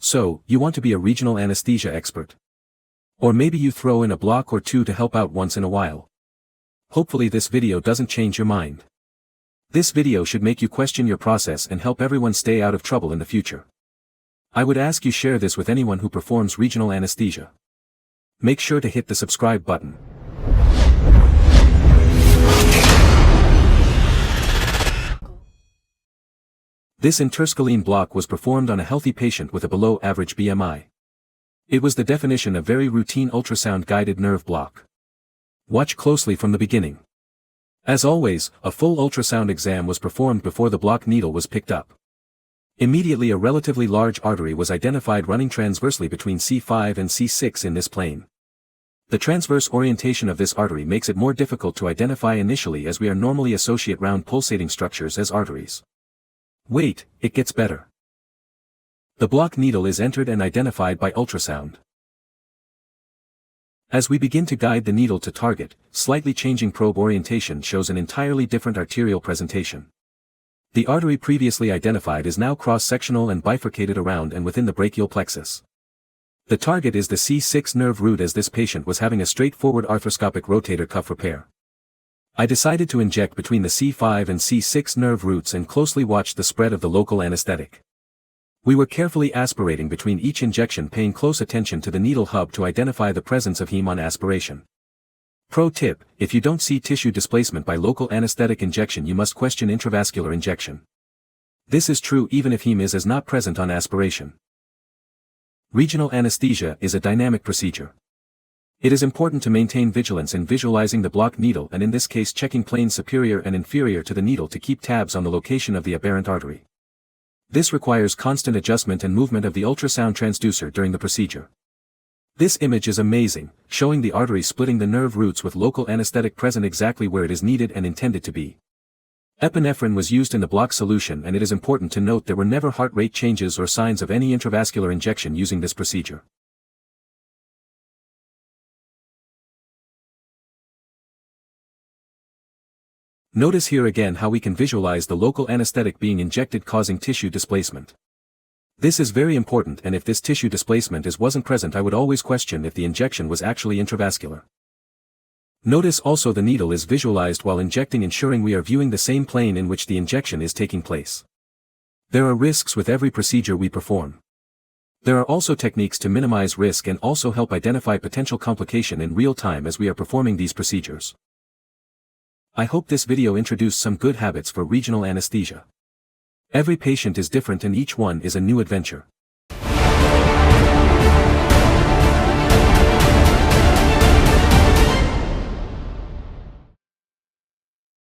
So, you want to be a regional anesthesia expert. Or maybe you throw in a block or two to help out once in a while. Hopefully this video doesn't change your mind. This video should make you question your process and help everyone stay out of trouble in the future. I would ask you share this with anyone who performs regional anesthesia. Make sure to hit the subscribe button. This interscalene block was performed on a healthy patient with a below-average BMI. It was the definition of very routine ultrasound-guided nerve block. Watch closely from the beginning. As always, a full ultrasound exam was performed before the block needle was picked up. Immediately a relatively large artery was identified running transversely between C5 and C6 in this plane. The transverse orientation of this artery makes it more difficult to identify initially, as we are normally associate round pulsating structures as arteries. Wait, it gets better. The block needle is entered and identified by ultrasound. As we begin to guide the needle to target, slightly changing probe orientation shows an entirely different arterial presentation. The artery previously identified is now cross-sectional and bifurcated around and within the brachial plexus. The target is the C6 nerve root, as this patient was having a straightforward arthroscopic rotator cuff repair. I decided to inject between the C5 and C6 nerve roots and closely watched the spread of the local anesthetic. We were carefully aspirating between each injection, paying close attention to the needle hub to identify the presence of heme on aspiration. Pro tip: if you don't see tissue displacement by local anesthetic injection, you must question intravascular injection. This is true even if heme is not present on aspiration. Regional anesthesia is a dynamic procedure. It is important to maintain vigilance in visualizing the block needle, and in this case checking planes superior and inferior to the needle to keep tabs on the location of the aberrant artery. This requires constant adjustment and movement of the ultrasound transducer during the procedure. This image is amazing, showing the artery splitting the nerve roots with local anesthetic present exactly where it is needed and intended to be. Epinephrine was used in the block solution, and it is important to note there were never heart rate changes or signs of any intravascular injection using this procedure. Notice here again how we can visualize the local anesthetic being injected, causing tissue displacement. This is very important, and if this tissue displacement wasn't present, I would always question if the injection was actually intravascular. Notice also the needle is visualized while injecting, ensuring we are viewing the same plane in which the injection is taking place. There are risks with every procedure we perform. There are also techniques to minimize risk and also help identify potential complication in real time as we are performing these procedures. I hope this video introduced some good habits for regional anesthesia. Every patient is different and each one is a new adventure.